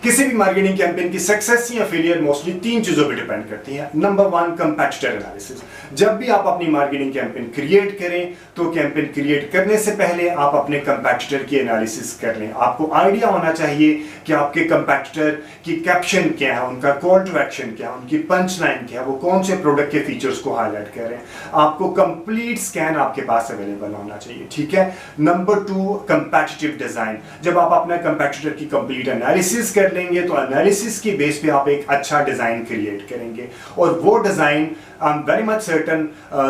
किसी भी marketing campaign की सक्सेस या फेलियर मोस्टली तीन चीजों पर डिपेंड करती है। Number one, competitor analysis. जब भी आप अपनी मार्केटिंग कैंपेन क्रिएट करें तो कैंपेन क्रिएट करने से पहले आप अपने कंपेटिटर की एनालिसिस कर लें। आपको आइडिया होना चाहिए कि आपके कंपेटिटर की कैप्शन क्या है, उनका कॉल टू एक्शन क्या है, उनकी पंच लाइन क्या है, वो कौन से प्रोडक्ट के फीचर्स को हाईलाइट कर रहे हैं। आपको कंप्लीट स्कैन आपके पास अवेलेबल होना चाहिए, ठीक है। Number two, competitive design. जब आप अपने कंपेटिटर की कंप्लीट एनालिसिस कर लेंगे तो एनालिसिस की बेस पे आप एक अच्छा डिजाइन क्रिएट करेंगे और वो design I am very much certain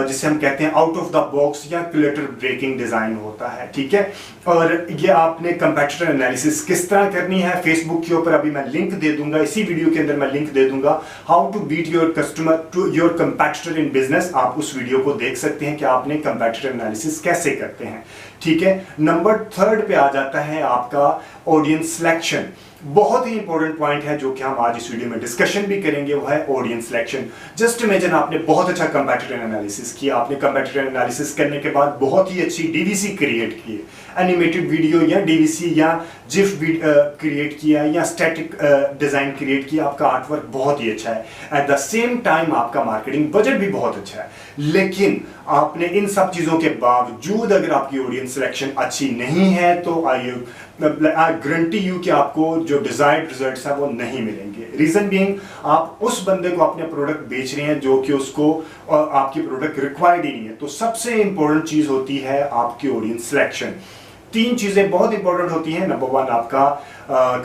जिसे हम कहते हैं आउट ऑफ द बॉक्स या क्लटर ब्रेकिंग डिजाइन होता है, ठीक है। और ये आपने कंपेटिटर एनालिसिस किस तरह करनी है, फेसबुक के ऊपर अभी मैं लिंक दे दूंगा, इसी वीडियो के अंदर मैं लिंक दे दूंगा, how to beat your customer to your competitor in business. आप उस वीडियो को देख सकते हैं कि आपने कंपेटिटर एनालिसिस कैसे करते हैं, ठीक है। नंबर थर्ड पे आ जाता है आपका ऑडियंस सिलेक्शन। बहुत ही इंपॉर्टेंट पॉइंट है जो कि हम आज इस वीडियो में डिस्कशन भी करेंगे, वो है ऑडियंस सिलेक्शन। जस्ट इमेजिन आपने बहुत अच्छा कंपेटिटर एनालिसिस किया, आपने कंपेटिटर एनालिसिस करने के बाद बहुत ही अच्छी डीवीसी क्रिएट की, एनिमेटेड वीडियो या डीवीसी या जिफ क्रिएट किया या स्टैटिक डिजाइन क्रिएट किया, आपका आर्टवर्क बहुत ही अच्छा है। एट द सेम टाइम आपका मार्केटिंग बजट भी बहुत अच्छा है, लेकिन आपने इन सब चीजों के बावजूद अगर आपकी ऑडियंस सिलेक्शन अच्छी नहीं है तो आई गारंटी यू कि आपको जो डिजायर्ड रिजल्ट्स है वो नहीं मिलेंगे। रीजन बीइंग, आप उस बंदे को अपने प्रोडक्ट बेच रहे हैं जो कि उसको आपकी प्रोडक्ट रिक्वायर्ड ही नहीं है। तो सबसे इंपॉर्टेंट चीज होती है आपकी ऑडियंस सिलेक्शन। तीन चीजें बहुत इंपॉर्टेंट होती हैं। नंबर वन, आपका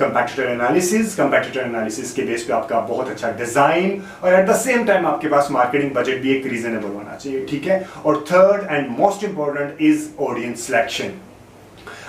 कंपेटिटर एनालिसिस। कंपेटिटर एनालिसिस के बेस पे आपका बहुत अच्छा डिजाइन और एट द सेम टाइम आपके पास मार्केटिंग बजट भी एक रीजनेबल होना चाहिए, ठीक है। और third and most important is audience selection.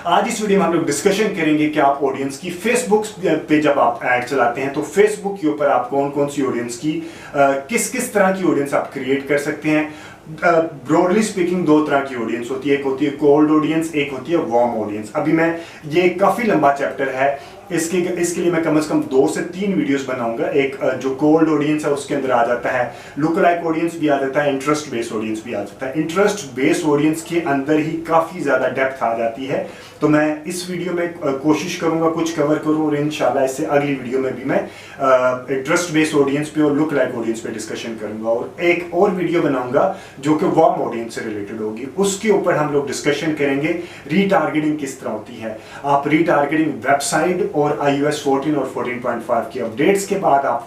आज इस वीडियो में हम लोग डिस्कशन करेंगे कि आप ऑडियंस की फेसबुक पे जब आप ऐड चलाते हैं तो फेसबुक के ऊपर आप कौन कौन सी ऑडियंस की किस किस तरह की ऑडियंस आप क्रिएट कर सकते हैं। ब्रॉडली स्पीकिंग दो तरह की ऑडियंस होती है, एक होती है कोल्ड ऑडियंस, एक होती है वार्म ऑडियंस। अभी मैं ये काफी लंबा चैप्टर है, इसके लिए मैं कम से कम 2 से 3 वीडियोस बनाऊंगा। एक जो कोल्ड ऑडियंस है उसके अंदर आ जाता है लुक लाइक ऑडियंस भी आ जाता है, इंटरेस्ट बेस्ड ऑडियंस भी आ जाता है। इंटरेस्ट बेस्ड ऑडियंस के अंदर ही काफी ज्यादा डेप्थ आ जाती है, तो मैं इस वीडियो में कोशिश करूंगा कुछ कवर करूं और इंशाल्लाह इससे अगली वीडियो में भी मैं इंटरेस्ट बेस्ड ऑडियंस पे और लुक लाइक ऑडियंस पे डिस्कशन करूंगा। और एक और वीडियो बनाऊंगा जो कि वार्म ऑडियंस से रिलेटेड होगी, उसके ऊपर हम लोग डिस्कशन करेंगे रीटारगेटिंग किस तरह होती है। आप रीटारगेटिंग वेबसाइट और iOS 14 और 14.5 की अपडेट्स के बाद आप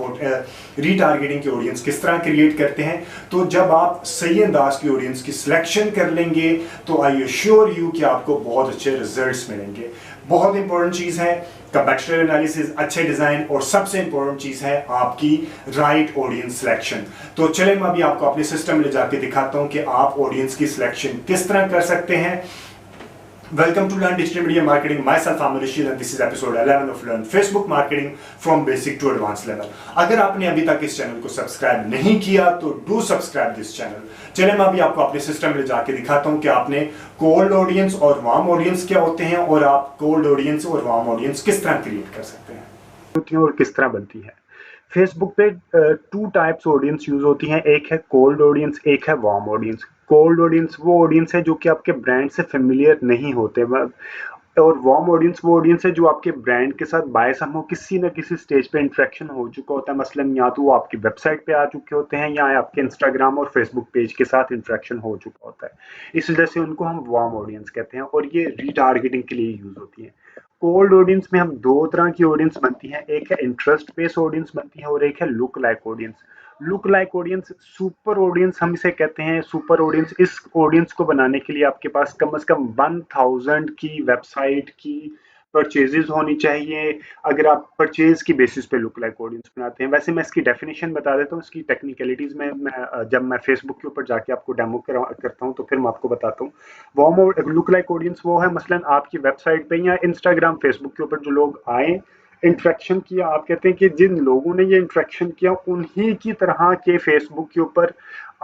रीटारगेटिंग की ऑडियंस किस तरह क्रिएट करते हैं। तो जब आप सही अंदाज की ऑडियंस की सिलेक्शन कर लेंगे तो आई एश्योर यू कि आपको बहुत अच्छे रिजल्ट्स मिलेंगे। बहुत इंपॉर्टेंट चीज है कंपेटिटर एनालिसिस, अच्छे डिजाइन और सबसे इंपॉर्टेंट चीज है आपकी राइट ऑडियंस सिलेक्शन। तो चले मैं अभी आपको अपने सिस्टम ले जाके दिखाता हूं कि आप ऑडियंस की सिलेक्शन किस तरह कर सकते हैं। Welcome to Learn Digital Media Marketing. Myself I'm Rashid and this is episode 11 of Learn Facebook Marketing from Basic to Advanced Level. अगर आपने अभी तक इस चैनल को सब्सक्राइब नहीं किया तो डू सब्सक्राइब दिस चैनल। चलिए मैं अभी आपको अपने सिस्टम में जाके दिखाता हूं कि आपने कोल्ड ऑडियंस और वार्म ऑडियंस क्या होते हैं और आप कोल्ड ऑडियंस और वार्म ऑडियंस किस तरह क्रिएट कर सकते हैं और किस तरह बनती है। फेसबुक पे 2 टाइप्स ऑडियंस यूज होती हैं, एक है कोल्ड ऑडियंस, एक है वार्म ऑडियंस। कोल्ड ऑडियंस वो ऑडियंस है जो कि आपके ब्रांड से फेमिलियर नहीं होते, और वार्म ऑडियंस वो ऑडियंस है जो आपके ब्रांड के साथ बाय समहाउ किसी न किसी स्टेज पे इंटरेक्शन हो चुका होता है। मसलन या तो वो आपकी वेबसाइट पे आ चुके होते हैं या आपके इंस्टाग्राम और फेसबुक पेज के साथ इंटरेक्शन हो चुका होता है, इस वजह से उनको हम वार्म ऑडियंस कहते हैं और ये रीटारगेटिंग के लिए यूज होती है। कोल्ड ऑडियंस में हम 2 तरह की ऑडियंस बनती है, एक है इंटरेस्ट बेस्ड ऑडियंस बनती है और एक है look like audience. Look like audience, super audience हम इसे कहते हैं। सुपर ऑडियंस, इस ऑडियंस को बनाने के लिए आपके पास कम से कम 1000 की वेबसाइट की परचेजेस होनी चाहिए अगर आप परचेज की बेसिस पे लुक लाइक ऑडियंस बनाते हैं। वैसे मैं इसकी डेफिनेशन बता देता हूँ, इसकी टेक्निकलिटीज में मैं जब मैं फेसबुक के ऊपर जाके आपको डेमो करता हूँ तो फिर मैं आपको बताता हूँ। वार्म लुक लाइक ऑडियंस वो है, मसलन आपकी वेबसाइट पे या इंस्टाग्राम फेसबुक के ऊपर जो लोग आए, इंटरेक्शन किया, आप कहते हैं कि जिन लोगों ने ये इंटरेक्शन किया उन्हीं की तरह के फेसबुक के ऊपर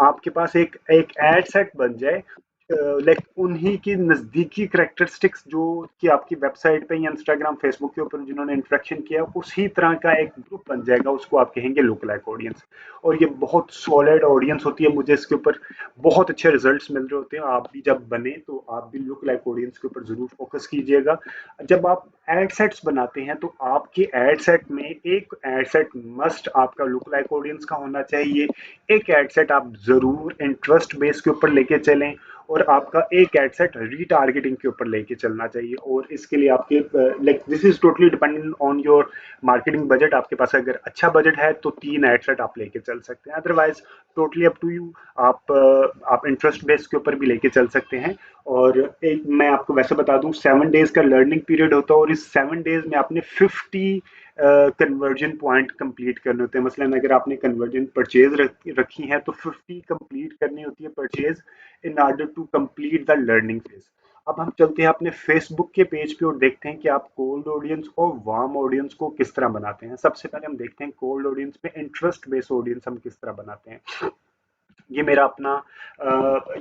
आपके पास एक एक एड सेट बन जाए लाइक उन्हीं की नज़दीकी करैक्टरिस्टिक्स जो कि आपकी वेबसाइट पे या इंस्टाग्राम फेसबुक के ऊपर जिन्होंने इंटरेक्शन किया, उसी तरह का एक ग्रुप बन जाएगा, उसको आप कहेंगे लुक लाइक ऑडियंस। और ये बहुत सॉलिड ऑडियंस होती है, मुझे इसके ऊपर बहुत अच्छे रिजल्ट्स मिल रहे होते हैं। आप भी जब बने तो आप भी लुक लाइक ऑडियंस के ऊपर जरूर फोकस कीजिएगा। जब आप एड सेट्स बनाते हैं तो आपके एड सेट में एक एड सेट मस्ट आपका लुक लाइक ऑडियंस का होना चाहिए, एक एड सेट आप जरूर इंटरेस्ट बेस के ऊपर लेके चलें, और आपका एक एड सेट रीटारगेटिंग के ऊपर लेके चलना चाहिए। और इसके लिए आपके like this is totally dependent on your marketing budget. आपके पास अगर अच्छा बजट है तो 3 एड सेट आप लेके चल सकते हैं, otherwise totally up to you. आप इंटरेस्ट बेस के ऊपर भी लेके चल सकते हैं। और एक मैं आपको वैसे बता दूं, 7 डेज का लर्निंग पीरियड होता है, और इस 7 डेज में आपने 50 कन्वर्जन पॉइंट कंप्लीट करने होते हैं। मसलन अगर आपने कन्वर्जन परचेज रखी है तो 50 कंप्लीट करनी होती है purchase in order to complete the learning phase. अब हम चलते हैं अपने फेसबुक के पेज पे और देखते हैं कि आप कोल्ड ऑडियंस और वार्म ऑडियंस को किस तरह बनाते हैं। सबसे पहले हम देखते हैं कोल्ड ऑडियंस में इंटरेस्ट बेस्ड ऑडियंस हम किस तरह बनाते हैं। ये मेरा अपना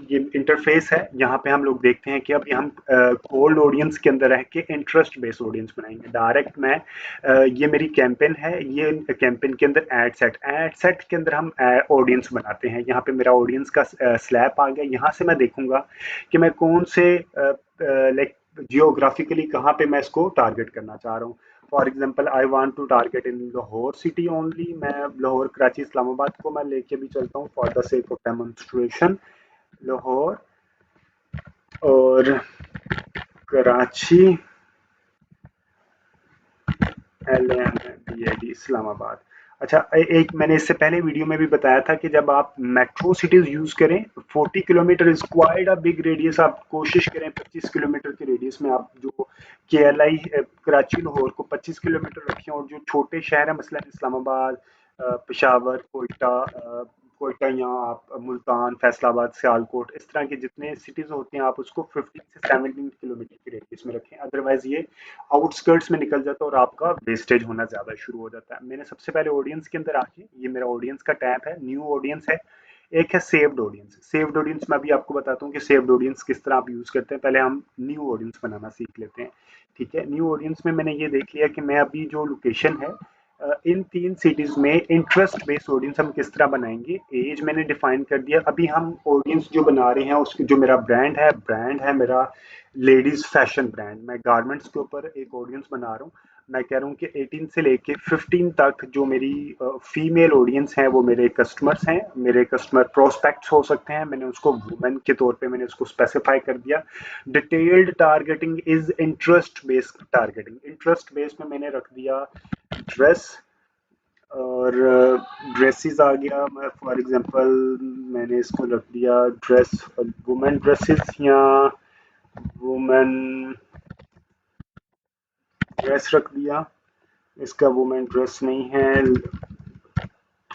ये इंटरफेस है। यहाँ पे हम लोग देखते हैं कि अब ये हम कोल्ड ऑडियंस के अंदर रह के इंटरेस्ट बेस्ड ऑडियंस बनाएंगे। डायरेक्ट मैं ये मेरी कैंपेन है, ये कैंपेन के अंदर एड सेट के अंदर हम ऑडियंस बनाते हैं। यहाँ पे मेरा ऑडियंस का स्लैब आ गया। यहाँ से मैं देखूंगा कि मैं कौन से लाइक जियोग्राफिकली कहाँ पे मैं इसको टारगेट करना चाह रहा हूँ। For example I want to target in Lahore city only. मैं लाहौर, कराची, इस्लामाबाद को मैं लेके भी चलता हूँ for the sake of demonstration. Lahore और कराची, LAMBAD, इस्लामाबाद। अच्छा, एक मैंने इससे पहले वीडियो में भी बताया था कि जब आप मेट्रो सिटीज यूज करें, 40 kilometre is quite a big radius. आप कोशिश करें 25 किलोमीटर के रेडियस में आप जो KLI कराची लाहौर को 25 किलोमीटर रखें, और जो छोटे शहर है मसलन इस्लामाबाद, पेशावर, कोयटा या आप मुल्तान, फैसलाबाद, सियालकोट, इस तरह के जितने सिटीज होते हैं आप उसको 15 से 17 किलोमीटर की रेडियस में रखें। अदरवाइज ये आउटस्कर्ट्स में निकल जाता है और आपका वेस्टेज होना ज्यादा शुरू हो जाता है। मैंने सबसे पहले ऑडियंस के अंदर आके, ये मेरा ऑडियंस का टैब है, न्यू ऑडियंस है, एक है सेव्ड ऑडियंस। सेव्ड ऑडियंस मैं अभी आपको बताता हूँ कि सेव्ड ऑडियंस किस तरह आप यूज करते हैं। पहले हम न्यू ऑडियंस बनाना सीख लेते हैं। ठीक है, न्यू ऑडियंस में मैंने ये देख लिया कि मैं अभी जो लोकेशन है, इन 3 सिटीज में इंटरेस्ट बेस्ड ऑडियंस हम किस तरह बनाएंगे। एज मैंने डिफाइन कर दिया। अभी हम ऑडियंस जो बना रहे हैं उसकी जो मेरा ब्रांड है मेरा लेडीज फैशन ब्रांड। मैं गारमेंट्स के ऊपर एक ऑडियंस बना रहा हूँ। मैं कह रहा हूँ कि 18 से लेके 15 तक जो मेरी फीमेल ऑडियंस है वो मेरे कस्टमर्स हैं, मेरे कस्टमर प्रोस्पेक्ट्स हो सकते हैं। मैंने उसको वुमेन के तौर पे मैंने उसको स्पेसिफाई कर दिया। Detailed targeting is interest based targeting. Interest based में मैंने रख दिया ड्रेस और ड्रेसेस आ गया। मैं फॉर एग्जांपल मैंने इसको रख दिया ड्रेस, वुमेन ड्रेसेस या वुमेन ड्रेस रख दिया। इसका वुमेन ड्रेस नहीं है।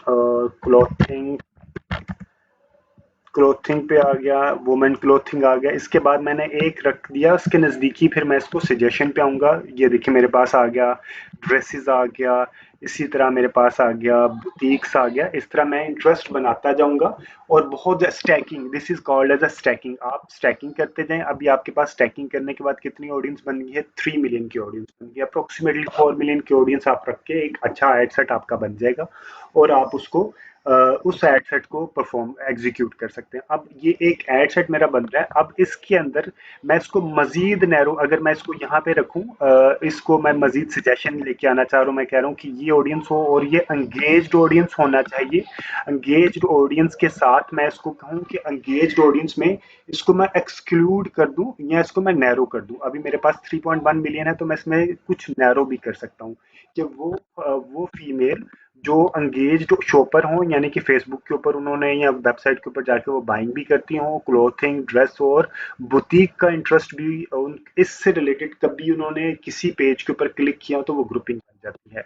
क्लॉथिंग, क्लोथिंग पे आ गया, वुमेन क्लोथिंग आ गया। इसके बाद मैंने एक रख दिया उसके नज़दीकी, फिर मैं इसको सजेशन पे आऊँगा। ये देखिए मेरे पास आ गया ड्रेसेस आ गया, इसी तरह मेरे पास आ गया बुटीक्स आ गया। इस तरह मैं इंटरेस्ट बनाता जाऊँगा। और बहुत stacking, this is called as a stacking. आप स्टैकिंग करते जाएं। अभी आपके पास स्टैकिंग करने के बाद कितनी ऑडियंस बन गई है? 3 मिलियन की ऑडियंस बन गई। अप्रोक्सीमेटली 4 मिलियन की ऑडियंस आप रख के एक अच्छा एड सेट आपका बन जाएगा, और आप उसको उस एड सेट को परफॉर्म एग्जीक्यूट कर सकते हैं। अब ये एक एड सेट मेरा बन रहा है। अब इसके अंदर मैं इसको मजीद नैरो, अगर मैं इसको यहाँ पे रखूँ, इसको मैं मजीद सजेशन लेके आना चाह रहा हूँ। मैं कह रहा हूँ कि ये ऑडियंस हो और ये एंगेज्ड ऑडियंस होना चाहिए। एंगेज्ड ऑडियंस के साथ मैं इसको कहूँ कि एंगेज्ड ऑडियंस में इसको मैं एक्सक्लूड कर दूं या इसको मैं नैरो कर दूं। अभी मेरे पास 3.1 मिलियन है तो मैं इसमें कुछ नैरो भी कर सकता हूँ कि वो फीमेल जो एंगेज्ड शॉपर हों, यानी कि फेसबुक के ऊपर उन्होंने या वेबसाइट के ऊपर जाके वो बाइंग भी करती हों, क्लोथिंग, ड्रेस और बुटीक का इंटरेस्ट भी इससे रिलेटेड कभी उन्होंने किसी पेज के ऊपर क्लिक किया तो वो ग्रुपिंग बन जाती है।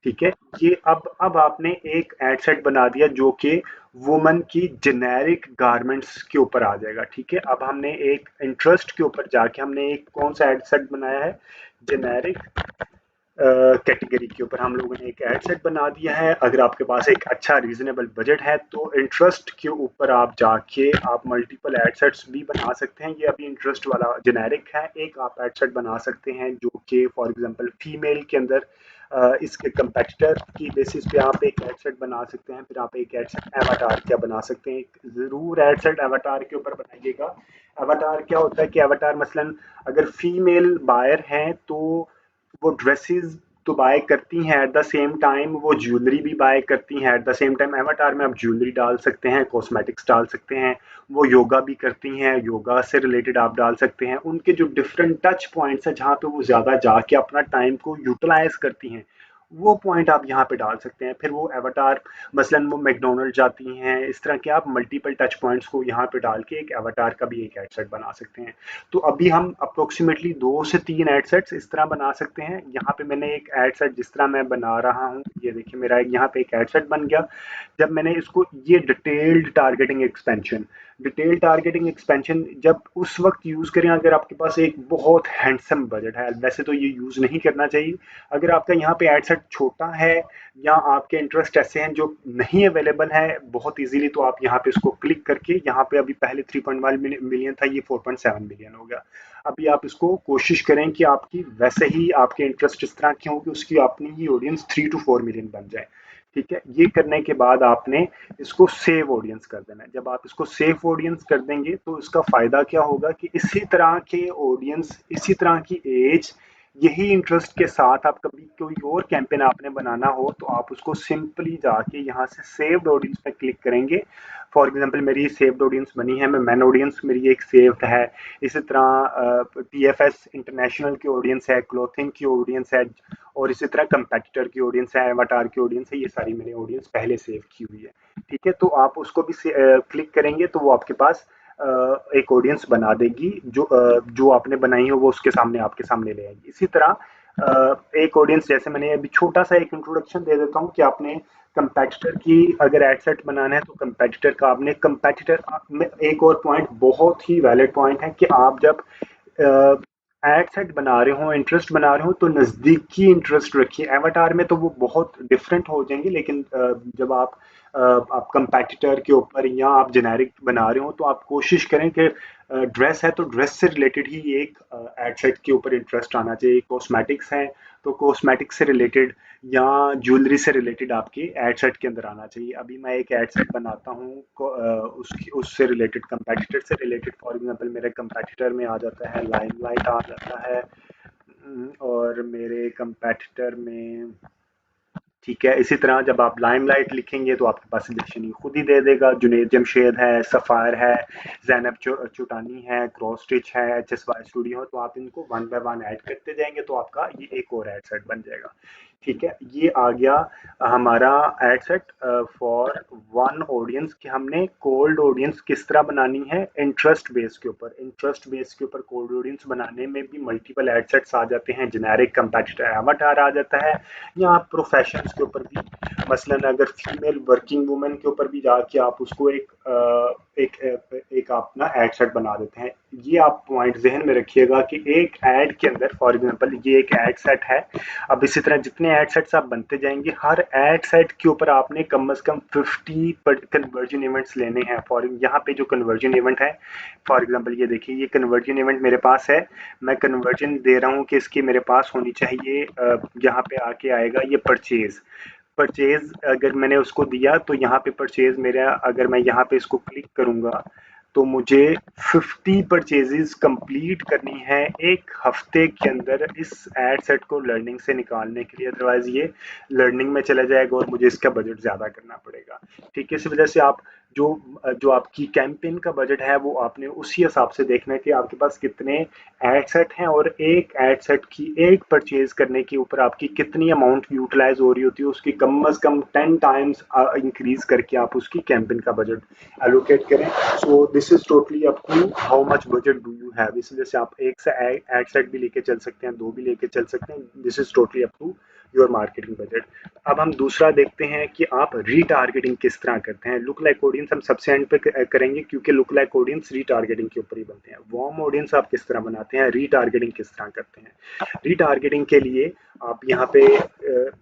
ठीक है, ये अब आपने एक एड सेट बना दिया जो कि वुमन की जेनेरिक गारमेंट्स के ऊपर आ जाएगा। ठीक है, अब हमने एक इंटरेस्ट के ऊपर जाके हमने एक कौन सा एड सेट बनाया है? जेनेरिक कैटेगरी के ऊपर हम लोगों ने एक एड सेट बना दिया है। अगर आपके पास एक अच्छा रीजनेबल बजट है तो इंटरेस्ट के ऊपर आप जाके आप मल्टीपल एड सेट्स भी बना सकते हैं। ये अभी इंटरेस्ट वाला जेनेरिक है। एक आप एड सेट बना सकते हैं जो कि फॉर एग्जांपल फीमेल के अंदर इसके कंपेटिटर की बेसिस पे आप एक एड सेट बना सकते हैं। फिर आप एक एड सेट एवाटार क्या बना सकते हैं, ज़रूर एड सेट एवाटार के ऊपर बनाइएगा। एवाटार क्या होता है कि एवाटार मसलन अगर फीमेल बायर हैं तो वो ड्रेसेस तो बाय करती हैं, एट द सेम टाइम वो ज्वेलरी भी बाय करती हैं। At the same time Avatar में आप ज्वेलरी डाल सकते हैं, कॉस्मेटिक्स डाल सकते हैं, वो योगा भी करती हैं, योगा से रिलेटेड आप डाल सकते हैं। उनके जो डिफरेंट टच पॉइंट्स हैं जहाँ पे वो ज़्यादा जाके अपना टाइम को यूटिलाइज करती हैं, वो पॉइंट आप यहाँ पे डाल सकते हैं। फिर वो एवाटार मसलन वो मैकडोनल्ड जाती हैं, इस तरह के आप मल्टीपल टच पॉइंट्स को यहाँ पे डाल के एक एवाटार का भी एक एड सेट बना सकते हैं। तो अभी हम अप्रोक्सीमेटली 2 से 3 एड सेट्स इस तरह बना सकते हैं। यहाँ पे मैंने एक एड सेट जिस तरह मैं बना रहा हूँ, ये देखिए मेरा यहाँ पे एक एड सेट बन गया। जब मैंने इसको ये डिटेल्ड टारगेटिंग एक्सपेंशन जब उस वक्त यूज़ करें अगर आपके पास एक बहुत हैंडसम बजट है। वैसे तो ये यूज़ नहीं करना चाहिए। अगर आपका यहाँ पे एड सेट छोटा है या आपके इंटरेस्ट ऐसे हैं जो नहीं अवेलेबल है बहुत इजीली, तो आप यहाँ पे इसको क्लिक करके यहाँ पे अभी पहले 3.1 मिलियन था, ये 4.7 मिलियन हो गया। अभी आप इसको कोशिश करें कि आपकी वैसे ही आपके इंटरेस्ट इस तरह की हो कि उसकी अपनी ही ऑडियंस 3 to 4 मिलियन बन जाए। ठीक है, ये करने के बाद आपने इसको सेव ऑडियंस कर देना है। जब आप इसको सेव ऑडियंस कर देंगे तो इसका फायदा क्या होगा कि इसी तरह के ऑडियंस, इसी तरह की एज, यही इंटरेस्ट के साथ आप कभी कोई और कैंपेन आपने बनाना हो तो आप उसको सिंपली जाके यहाँ से सेव्ड ऑडियंस पे क्लिक करेंगे। फॉर एग्जांपल मेरी सेव्ड ऑडियंस बनी है, मैं मैन ऑडियंस मेरी एक सेव्ड है। इसी तरह टीएफएस इंटरनेशनल की ऑडियंस है, क्लोथिंग की ऑडियंस है, और इसी तरह कंपेटिटर की ऑडियंस है, एवाटार की ऑडियंस है। ये सारी मैंने ऑडियंस पहले सेव की हुई है। ठीक है, तो आप उसको भी क्लिक करेंगे तो वो आपके पास एक ऑडियंस बना देगी जो आपने बनाई हो वो उसके सामने आपके सामने ले आएगी। इसी तरह एक ऑडियंस, जैसे मैंने अभी छोटा सा एक इंट्रोडक्शन दे देता हूँ कि आपने कंपेटिटर की अगर एड सेट बनाना है तो कंपेटिटर का आपने कंपेटिटर में एक और पॉइंट बहुत ही वैलिड पॉइंट है कि आप जब एड सेट बना रहे हो, इंटरेस्ट बना रहे हो, तो नज़दीकी इंटरेस्ट रखिए। एवाटार में तो वो बहुत डिफरेंट हो जाएंगे, लेकिन जब आप कंपेटिटर के ऊपर या आप जेनेरिक बना रहे हो तो आप कोशिश करें कि ड्रेस है तो ड्रेस से रिलेटेड ही एक एड सेट के ऊपर इंटरेस्ट आना चाहिए। कॉस्मेटिक्स हैं तो कॉस्मेटिक्स से रिलेटेड या ज्वेलरी से रिलेटेड आपके एड सेट के अंदर आना चाहिए। अभी मैं एक एड सेट बनाता हूँ उसकी उससे रिलेटेड, कंपेटिटर से रिलेटेड। फॉर एग्जांपल मेरे कंपेटिटर में आ जाता है लाइमलाइट आ जाता है, और मेरे कंपेटिटर में, ठीक है, इसी तरह जब आप लाइमलाइट लिखेंगे तो आपके पास सजेशन खुद ही दे देगा। जुनेद जमशेद है, सफ़ायर है, जैनब चुटानी है, क्रॉस स्टिच है, HSY स्टूडियो, तो आप इनको वन बाय वन ऐड करते जाएंगे तो आपका ये एक और एड सेट बन जाएगा। ठीक है, ये आ गया हमारा ad set for one audience कि हमने कोल्ड ऑडियंस किस तरह बनानी है इंटरेस्ट बेस के ऊपर। इंटरेस्ट बेस के ऊपर कोल्ड ऑडियंस बनाने में भी मल्टीपल एड सेट्स आ जाते हैं। जेनेरिक कंपेटिटर एवाटार आ जाता है, या आप प्रोफेशंस के ऊपर भी, मसलन अगर फीमेल वर्किंग वुमेन के ऊपर भी जाके आप उसको एक अपना एड सेट बना देते हैं। ये आप पॉइंट जहन में रखिएगा कि एक ऐड के अंदर, फॉर एग्जांपल ये एक ऐड सेट है। अब इसी तरह जितने ऐड सेट्स आप बनते जाएंगे हर ऐड सेट के ऊपर आपने कम से कम 50 कन्वर्जन इवेंट्स लेने हैं। फॉर यहाँ पे जो कन्वर्जन इवेंट है, फॉर एग्जांपल ये देखिए, ये कन्वर्जन इवेंट मेरे पास है। मैं कन्वर्जन दे रहा हूँ कि इसकी मेरे पास होनी चाहिए, यहाँ पे आके आएगा ये परचेज। परचेज अगर मैंने उसको दिया तो यहाँ पे परचेज मेरा, अगर मैं यहाँ पे इसको क्लिक करूँगा तो मुझे 50 परचेजेस कंप्लीट करनी है एक हफ्ते के अंदर इस एड सेट को लर्निंग से निकालने के लिए। अदरवाइज ये लर्निंग में चला जाएगा और मुझे इसका बजट ज़्यादा करना पड़ेगा। ठीक है, इस वजह से आप जो जो आपकी कैंपेन का बजट है वो आपने उसी हिसाब से देखना है कि आपके पास कितने एड सेट हैं और एक एड सेट की एक परचेज करने के ऊपर आपकी कितनी अमाउंट यूटिलाइज हो रही होती है, उसकी कम से कम 10 टाइम्स इंक्रीज करके आप उसकी कैंपेन का बजट एलोकेट करें। So this is totally up to how much budget do you have. इस वजह से आप एक से एड सेट भी लेके चल सकते हैं, दो भी लेके चल सकते हैं। This is totally up to your marketing budget. अब हम दूसरा देखते हैं कि आप रीटारगेटिंग किस तरह करते हैं। लुक लाइक ऑडियंस हम सबसे एंड पे करेंगे, क्योंकि लुक लाइक ऑडियंस रीटारगेटिंग के ऊपर ही बनते हैं। वार्म ऑडियंस आप किस तरह बनाते हैं, रीटारगेटिंग किस तरह करते हैं। रीटारगेटिंग के लिए आप यहाँ पे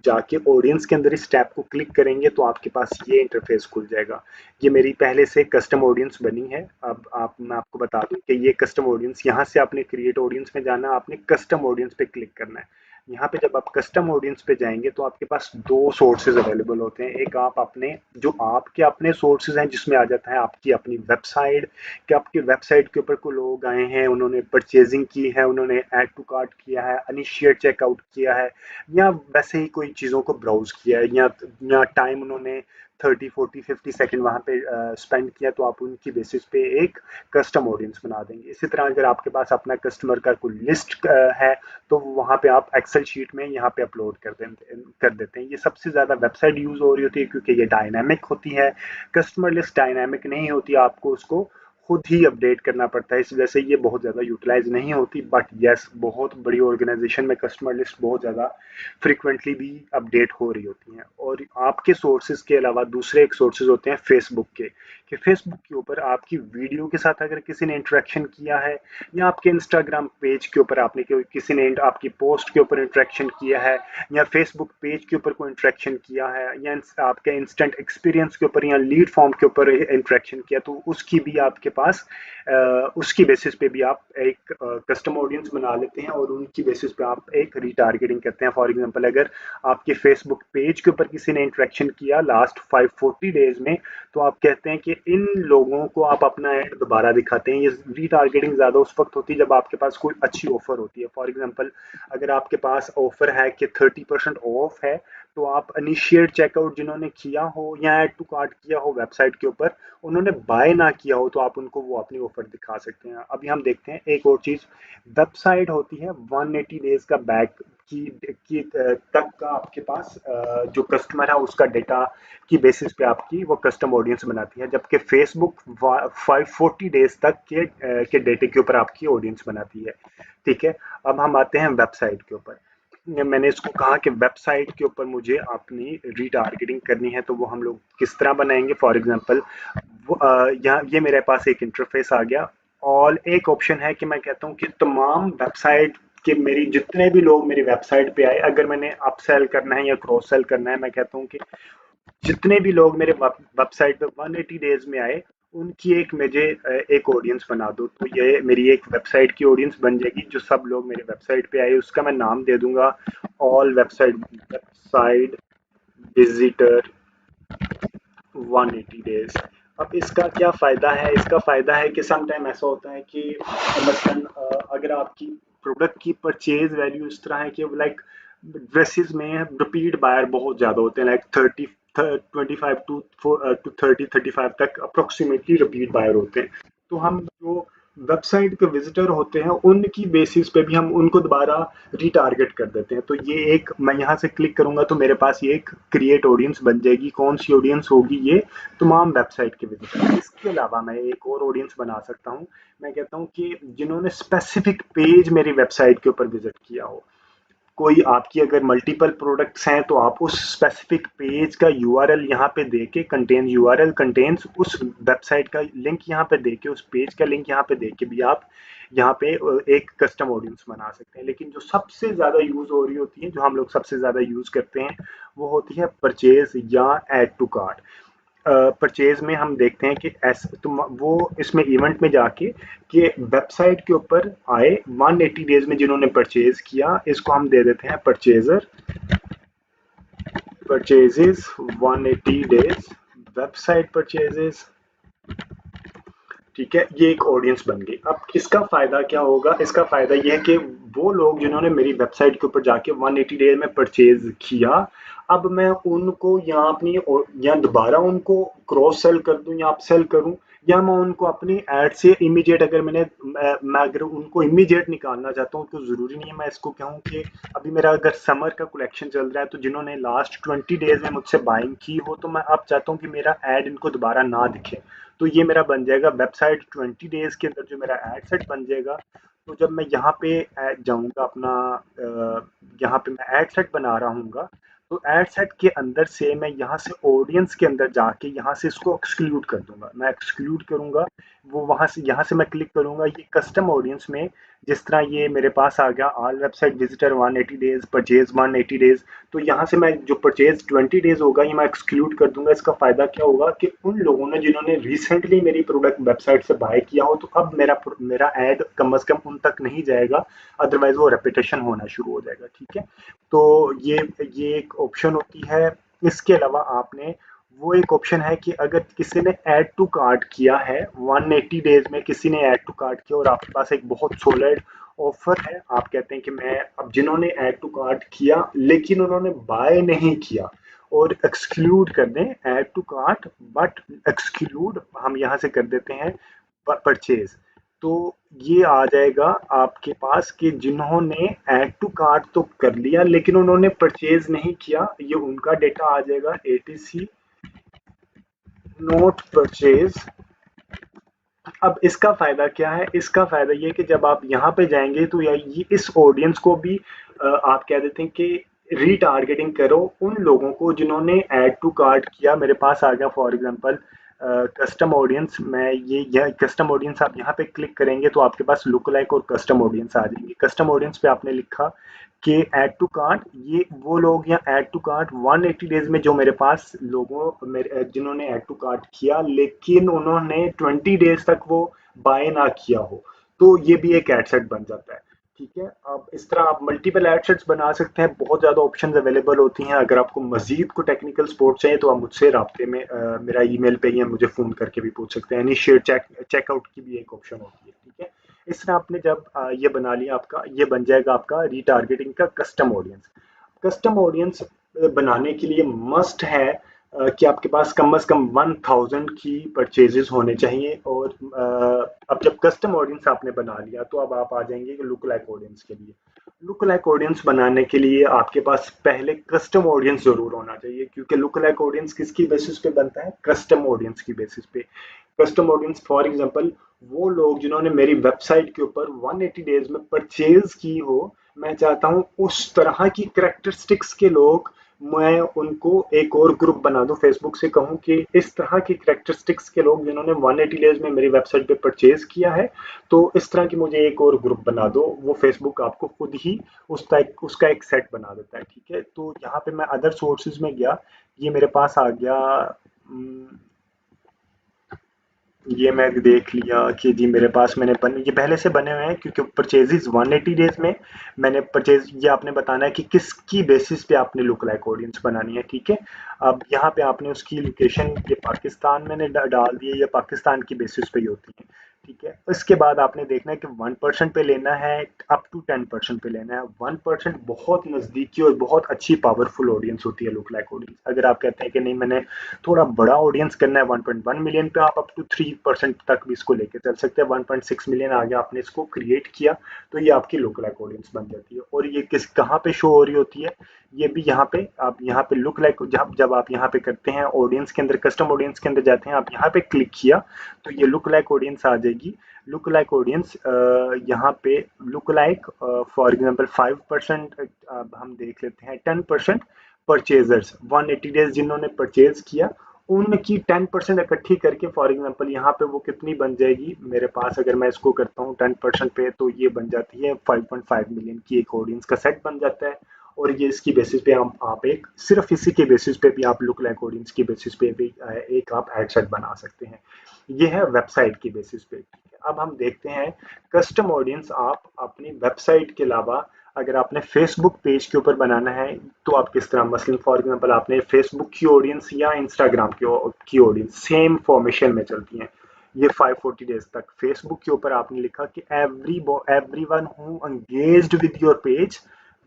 जाके ऑडियंस के अंदर इस टैब को क्लिक करेंगे तो आपके पास ये इंटरफेस खुल जाएगा। ये मेरी पहले से कस्टम ऑडियंस बनी है। अब मैं आपको बता दूं कि ये कस्टम ऑडियंस, यहाँ से आपने क्रिएट ऑडियंस में जाना, आपने कस्टम ऑडियंस पे क्लिक करना है। यहाँ पे जब आप कस्टम ऑडियंस पे जाएंगे तो आपके पास दो सोर्सेज अवेलेबल होते हैं। एक आप अपने, जो आपके अपने सोर्सेज हैं, जिसमें आ जाता है आपकी अपनी वेबसाइट, कि आपकी वेबसाइट के ऊपर कोई लोग आए हैं, उन्होंने परचेजिंग की है, उन्होंने ऐड टू कार्ट किया है, इनिशिएट चेकआउट किया है, या वैसे ही कोई चीज़ों को ब्राउज किया है, या टाइम उन्होंने 30 40 50 सेकेंड वहाँ पे स्पेंड किया, तो आप उनकी बेसिस पे एक कस्टम ऑडियंस बना देंगे। इसी तरह अगर आपके पास अपना कस्टमर का कोई लिस्ट है तो वहाँ पे आप एक्सेल शीट में यहाँ पे अपलोड कर देते हैं। ये सबसे ज़्यादा वेबसाइट यूज़ हो रही होती है क्योंकि ये डायनामिक होती है। कस्टमर लिस्ट डायनामिक नहीं होती, आपको उसको खुद ही अपडेट करना पड़ता है, इस वजह से ये बहुत ज़्यादा यूटिलाइज नहीं होती। बट यस, बहुत बड़ी ऑर्गेनाइजेशन में कस्टमर लिस्ट बहुत ज़्यादा फ्रिक्वेंटली भी अपडेट हो रही होती हैं। और आपके सोर्सेज के अलावा दूसरे एक सोर्सेज होते हैं फेसबुक के, कि फेसबुक के ऊपर आपकी वीडियो के साथ अगर किसी ने इंटरेक्शन किया है, या आपके इंस्टाग्राम पेज के ऊपर आपने किसी ने आपकी पोस्ट के ऊपर इंटरेक्शन किया है, या फेसबुक पेज के ऊपर कोई इंटरेक्शन किया है, या आपके इंस्टेंट एक्सपीरियंस के ऊपर या लीड फॉर्म के ऊपर इंटरेक्शन किया, तो उसकी भी आपके पास उसकी बेसिस पे भी आप एक कस्टम ऑडियंस बना लेते हैं और उनकी बेसिस पे आप एक रीटारगेटिंग करते हैं। फॉर एग्जांपल, अगर आपके फेसबुक पेज के ऊपर किसी ने इंटरेक्शन किया लास्ट 540 डेज में, तो आप कहते हैं कि इन लोगों को आप अपना ऐड दोबारा दिखाते हैं। ये रीटारगेटिंग ज़्यादा उस वक्त होती है जब आपके पास कोई अच्छी ऑफर होती है। फॉर एग्जांपल, अगर आपके पास ऑफर है कि 30% ऑफ है, तो आप इनिशिएट चेकआउट जिन्होंने किया हो या ऐड टू कार्ट किया हो वेबसाइट के ऊपर, उन्होंने बाय ना किया हो, तो आप उनको वो अपनी ऑफर दिखा सकते हैं। अभी हम देखते हैं एक और चीज़। वेबसाइट होती है 180 डेज का बैक तक का आपके पास जो कस्टमर है उसका डेटा की बेसिस पे आपकी वो कस्टम ऑडियंस बनाती है, जबकि फेसबुक 540 डेज तक के डेटे के ऊपर आपकी ऑडियंस बनाती है। ठीक है, अब हम आते हैं वेबसाइट के ऊपर। मैंने इसको कहा कि वेबसाइट के ऊपर मुझे अपनी रीटारगेटिंग करनी है, तो वो हम लोग किस तरह बनाएंगे। फॉर एग्जांपल, यहाँ ये मेरे पास एक इंटरफेस आ गया। और एक ऑप्शन है कि मैं कहता हूँ कि तमाम वेबसाइट के मेरी जितने भी लोग मेरी वेबसाइट पे आए, अगर मैंने अपसेल करना है या क्रॉस सेल करना है, मैं कहता हूँ कि जितने भी लोग मेरे वेबसाइट पे 180 डेज में आए, उनकी एक मुझे एक ऑडियंस बना दो। तो ये मेरी एक वेबसाइट की ऑडियंस बन जाएगी। जो सब लोग मेरे वेबसाइट पे आए उसका मैं नाम दे दूंगा ऑल वेबसाइट विजिटर 180 डेज। अब इसका क्या फ़ायदा है, इसका फ़ायदा है कि सम टाइम ऐसा होता है कि मसलन अगर आपकी प्रोडक्ट की परचेज वैल्यू इस तरह है कि लाइक ड्रेसेस में रिपीट बायर बहुत ज़्यादा होते हैं, लाइक 25 टू 30 35 तक अप्रोक्सीमेटली रिपीट बायर होते हैं। तो हम जो वेबसाइट के विजिटर होते हैं उनकी बेसिस पे भी हम उनको दोबारा रीटारगेट कर देते हैं। तो ये एक, मैं यहाँ से क्लिक करूंगा तो मेरे पास ये एक क्रिएट ऑडियंस बन जाएगी। कौन सी ऑडियंस होगी, ये तमाम वेबसाइट के विजिटर। इसके अलावा मैं एक और ऑडियंस बना सकता हूँ। मैं कहता हूँ कि जिन्होंने स्पेसिफिक पेज मेरी वेबसाइट के ऊपर विजिट किया हो। कोई आपकी अगर मल्टीपल प्रोडक्ट्स हैं तो आप उस स्पेसिफिक पेज का यूआरएल यहाँ पे देके, कंटेन यूआरएल कंटेन्स उस वेबसाइट का लिंक यहाँ पे देके, उस पेज का लिंक यहाँ पे देके भी आप यहाँ पे एक कस्टम ऑडियंस बना सकते हैं। लेकिन जो सबसे ज़्यादा यूज़ हो रही होती है, जो हम लोग सबसे ज़्यादा यूज़ करते हैं, वो होती है परचेज या ऐड टू कार्ट। परचेज में हम देखते हैं कि ऐसे तुम वो इसमें इवेंट में जाके कि वेबसाइट के ऊपर आए 180 डेज में जिन्होंने परचेज किया, इसको हम दे देते हैं purchaser purchases 180 days website purchases. ठीक है, ये एक ऑडियंस बन गई। अब इसका फायदा क्या होगा, इसका फायदा ये है कि वो लोग जिन्होंने मेरी वेबसाइट के ऊपर जाके 180 डेज में परचेज किया, अब मैं उनको या अपनी या दोबारा उनको क्रॉस सेल कर दूं या अपसेल करूं, या मैं उनको अपनी ऐड से इमीडिएट, अगर मैं अगर उनको इमीडिएट निकालना चाहता हूं, तो जरूरी नहीं है मैं इसको कहूं कि अभी मेरा अगर समर का कलेक्शन चल रहा है, तो जिन्होंने लास्ट 20 डेज में मुझसे बाइंग की हो, तो मैं अब चाहता हूं कि मेरा ऐड इनको दोबारा ना दिखे। तो ये मेरा बन जाएगा वेबसाइट 20 डेज के अंदर जो मेरा एड सेट बन जाएगा। तो जब मैं यहाँ पे जाऊँगा अपना यहाँ पे मैं एड सेट बना रहा हूँ, तो एड सेट के अंदर से मैं यहाँ से ऑडियंस के अंदर जाके यहाँ से इसको एक्सक्लूड कर दूंगा, मैं एक्सक्लूड करूंगा, वो वहां से यहाँ से मैं क्लिक करूंगा ये कस्टम ऑडियंस में। जिस तरह ये मेरे पास आ गया all website visitor 180 days, purchase 180 days, तो यहाँ से मैं जो परचेज 20 डेज होगा ये मैं एक्सक्लूड कर दूंगा। इसका फायदा क्या होगा कि उन लोगों ने जिन्होंने रिसेंटली मेरी प्रोडक्ट वेबसाइट से बाय किया हो, तो अब मेरा ऐड कम से कम उन तक नहीं जाएगा, अदरवाइज वो रेपिटेशन होना शुरू हो जाएगा। ठीक है, तो ये एक ऑप्शन होती है। इसके अलावा आपने वो एक ऑप्शन है कि अगर किसी ने ऐड टू कार्ट किया है 180 डेज में, किसी ने ऐड टू कार्ट किया और आपके पास एक बहुत सॉलिड ऑफर है, आप कहते हैं कि मैं अब जिन्होंने ऐड टू कार्ट किया लेकिन उन्होंने बाय नहीं किया, और एक्सक्लूड कर दें add to cart but exclude हम यहाँ से कर देते हैं परचेज, तो ये आ जाएगा आपके पास कि जिन्होंने ऐड टू कार्ट तो कर लिया लेकिन उन्होंने परचेज नहीं किया, ये उनका डेटा आ जाएगा एटीसी नोट परचेज। अब इसका फायदा क्या है, इसका फायदा ये कि जब आप यहाँ पे जाएंगे तो ये इस ऑडियंस को भी आप कह देते हैं कि रीटारगेटिंग करो उन लोगों को जिन्होंने ऐड टू कार्ट किया। मेरे पास आ गया फॉर एग्जांपल कस्टम ऑडियंस, मैं ये कस्टम ऑडियंस आप यहाँ पे क्लिक करेंगे तो आपके पास लुक लाइक और कस्टम ऑडियंस आ जाएंगे। कस्टम ऑडियंस पे आपने लिखा कि ऐड टू कार्ट, ये वो लोग या ऐड टू कार्ट 180 डेज में जो मेरे पास लोगों मेरे जिन्होंने ऐड टू कार्ट किया लेकिन उन्होंने 20 डेज तक वो बाय ना किया हो, तो ये भी एक एड सेट बन जाता है। ठीक है, अब इस तरह आप मल्टीपल एड सेट्स बना सकते हैं, बहुत ज़्यादा ऑप्शंस अवेलेबल होती हैं। अगर आपको मजीद को टेक्निकल सपोर्ट चाहिए तो आप मुझसे राब्ते में मेरा ईमेल पे या मुझे फ़ोन करके भी पूछ सकते हैं। इनिशिएट चेकआउट की भी एक ऑप्शन होती है। ठीक है, इस तरह आपने जब ये बना लिया, आपका ये बन जाएगा आपका रीटारगेटिंग का कस्टम ऑडियंस। कस्टम ऑडियंस बनाने के लिए मस्ट है कि आपके पास कम से कम 1000 की परचेजेस होने चाहिए। और अब जब कस्टम ऑडियंस आपने बना लिया तो अब आप आ जाएंगे लुक लाइक ऑडियंस के लिए। लुक लाइक ऑडियंस बनाने के लिए आपके पास पहले कस्टम ऑडियंस जरूर होना चाहिए, क्योंकि लुक लाइक ऑडियंस किसकी बेसिस पे बनता है, कस्टम ऑडियंस की बेसिस पे। कस्टम ऑडियंस फॉर एग्जांपल वो लोग जिन्होंने मेरी वेबसाइट के ऊपर 180 डेज में परचेज की हो, मैं चाहता हूं उस तरह की करेक्टरिस्टिक्स के लोग, मैं उनको एक और ग्रुप बना दूं, फेसबुक से कहूं कि इस तरह की करेक्टरिस्टिक्स के लोग जिन्होंने 180 डेज में मेरी वेबसाइट पे परचेज किया है, तो इस तरह की मुझे एक और ग्रुप बना दो। वो फेसबुक आपको खुद ही उसका एक सेट बना देता है। ठीक है, तो यहाँ पे मैं अदर सोर्सेज में गया, ये मेरे पास आ गया, ये मैं देख लिया कि जी मेरे पास ये पहले से बने हुए हैं, क्योंकि परचेजेस 180 डेज में मैंने परचेज, ये आपने बताना है कि किसकी बेसिस पे आपने लुक लाइक ऑडियंस बनानी है। ठीक है, अब यहाँ पे आपने उसकी लोकेशन, ये पाकिस्तान मैंने डाल दी है, ये पाकिस्तान की बेसिस पे ही होती है। ठीक है, इसके बाद आपने देखना है कि 1% पे लेना है, अप टू 10% पे लेना है। 1% बहुत नज़दीकी और बहुत अच्छी पावरफुल ऑडियंस होती है लुक लाइक ऑडियंस। अगर आप कहते हैं कि नहीं मैंने थोड़ा बड़ा ऑडियंस करना है 1.1 मिलियन पे, आप अप टू 3% तक भी इसको लेके चल सकते हैं। 1.6 मिलियन आगे आपने इसको क्रिएट किया तो ये आपकी लुक लाइक ऑडियंस बन जाती है। और ये कहाँ पे शो हो रही होती है, ये भी यहाँ पे आप यहाँ पे लुक लाइक, जब आप यहाँ पे करते हैं ऑडियंस के अंदर, कस्टम ऑडियंस के अंदर जाते हैं, आप यहाँ पे क्लिक किया तो ये लुक लाइक ऑडियंस आ जाएगी। लुक लाइक ऑडियंस यहाँ पे लुक लाइक फॉर एग्जांपल 5%, हम देख लेते हैं 10% परचेजर्स 180 डेज जिन्होंने परचेज किया, उनकी 10% इकट्ठी करके फॉर एग्जांपल यहाँ पे वो कितनी बन जाएगी मेरे पास, अगर मैं इसको करता हूँ 10% पे, तो ये बन जाती है 5.5 मिलियन की एक ऑडियंस का सेट बन जाता है। और ये इसकी बेसिस पे आप एक सिर्फ इसी के बेसिस पे भी आप लुक लाइक ऑडियंस की बेसिस पे भी एक आप एड सेट बना सकते हैं। ये है वेबसाइट की बेसिस पे। अब हम देखते हैं कस्टम ऑडियंस आप अपनी वेबसाइट के अलावा अगर आपने फेसबुक पेज के ऊपर बनाना है तो आप किस तरह, मसलन फॉर एग्जांपल आपने फेसबुक की ऑडियंस या इंस्टाग्राम की ऑडियंस सेम फॉर्मेशन में चलती हैं। ये 540 डेज तक फेसबुक के ऊपर आपने लिखा कि everyone who engaged with your page,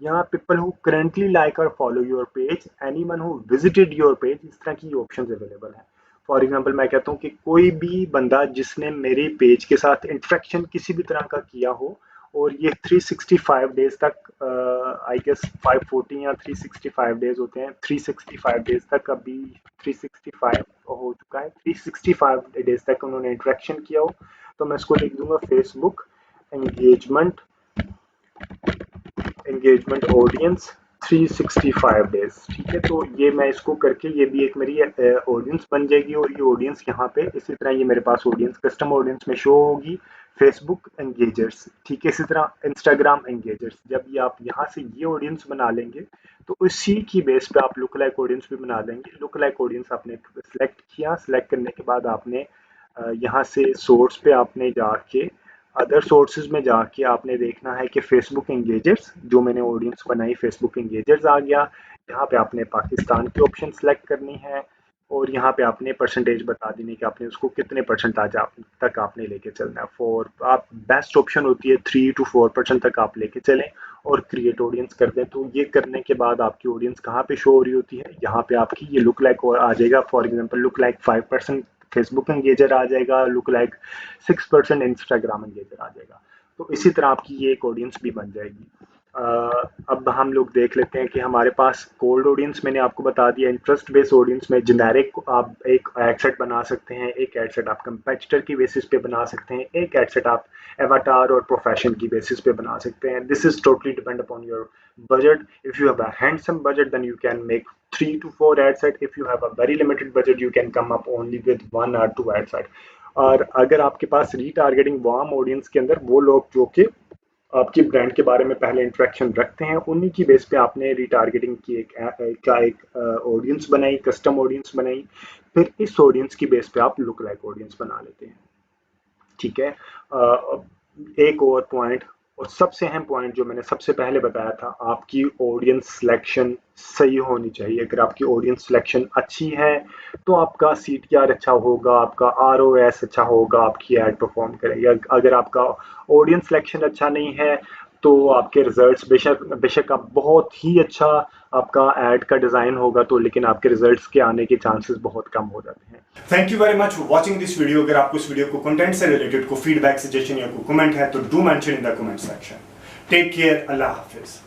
यहाँ पीपल हु करंटली लाइक और follow your page, anyone who visited your page, इस तरह की ऑप्शंस अवेलेबल हैं। फॉर एग्जांपल मैं कहता हूँ कि कोई भी बंदा जिसने मेरे पेज के साथ इंटरेक्शन किसी भी तरह का किया हो, और ये 365 डेज तक, आई गेस 540 या 365 डेज होते हैं, 365 डेज तक, अभी 365 हो चुका है, 365 डेज तक उन्होंने इंटरेक्शन किया हो, तो मैं इसको लिख दूंगा फेसबुक एंगेजमेंट ऑडियंस 365 डेज, ठीक है। तो ये मैं इसको करके ये भी एक मेरी ऑडियंस बन जाएगी, और ये ऑडियंस यहाँ पे इसी तरह ये मेरे पास ऑडियंस कस्टम ऑडियंस में शो होगी। फेसबुक एंगेजर्स, ठीक है, इसी तरह इंस्टाग्राम एंगेजर्स। जब ये आप यहाँ से ये ऑडियंस बना लेंगे तो उसी की बेस पे आप लुक लाइक ऑडियंस भी बना देंगे। लुक लाइक ऑडियंस आपने सिलेक्ट किया, सिलेक्ट करने के बाद आपने यहाँ से सोर्स पे आपने जाके अदर सोर्सेज में जाके आपने देखना है कि फेसबुक एंगेजर्स, जो मैंने ऑडियंस बनाई फेसबुक एंगेजर्स आ गया। यहाँ पे आपने पाकिस्तान की ऑप्शन सेलेक्ट करनी है, और यहाँ पे आपने परसेंटेज बता देनी कि आपने उसको कितने परसेंटेज तक आपने लेके चलना है। फॉर आप बेस्ट ऑप्शन होती है 3 to 4% तक आप लेके चलें और क्रिएट ऑडियंस कर दें। तो ये करने के बाद आपकी ऑडियंस कहाँ पे शो हो रही होती है, यहाँ पे आपकी ये लुक लाइक आ जाएगा। For example look like 5% Facebook engager आ जाएगा, लुक लाइक 6% इंस्टाग्राम एंगेजर आ जाएगा। तो इसी तरह आपकी ये एक ऑडियंस भी बन जाएगी। अब हम लोग देख लेते हैं कि हमारे पास कोल्ड ऑडियंस मैंने आपको बता दिया। इंटरेस्ट बेस्ड ऑडियंस में जेनेरिक आप एक एड सेट बना सकते हैं, एक एड सेट आप कंपेटिटर की बेसिस पे बना सकते हैं, एक एड सेट आप एवाटार और प्रोफेशन की बेसिस पे बना सकते हैं। This is totally depend upon your budget. If you have a handsome budget, then you can make 3 to 4 ad set. If you have a very limited budget, you can come up only with 1 or 2 ad set. और अगर आपके पास retargeting warm audience के अंदर वो लोग जो कि आपकी ब्रांड के बारे में पहले इंटरेक्शन रखते हैं, उन्हीं की बेस पे आपने रीटारगेटिंग की एक ऑडियंस बनाई, कस्टम ऑडियंस बनाई। फिर इस ऑडियंस की बेस पे आप लुक लाइक ऑडियंस बना लेते हैं, ठीक है। एक और पॉइंट, और सबसे अहम पॉइंट जो मैंने सबसे पहले बताया था, आपकी ऑडियंस सिलेक्शन सही होनी चाहिए। अगर आपकी ऑडियंस सिलेक्शन अच्छी है तो आपका CTR अच्छा होगा, आपका ROS अच्छा होगा, आपकी ऐड परफॉर्म करेगी। अगर आपका ऑडियंस सिलेक्शन अच्छा नहीं है तो आपके रिजल्ट्स बेशक आप बहुत ही अच्छा आपका ऐड का डिज़ाइन होगा तो, लेकिन आपके रिजल्ट्स के आने के चांसेस बहुत कम हो जाते हैं। Thank you very much for watching this video. अगर आपको इस वीडियो को कंटेंट से रिलेटेड को फीडबैक, सजेशन या कोई कमेंट है तो do mention in the comment section. Take care, अल्लाह हाफिज।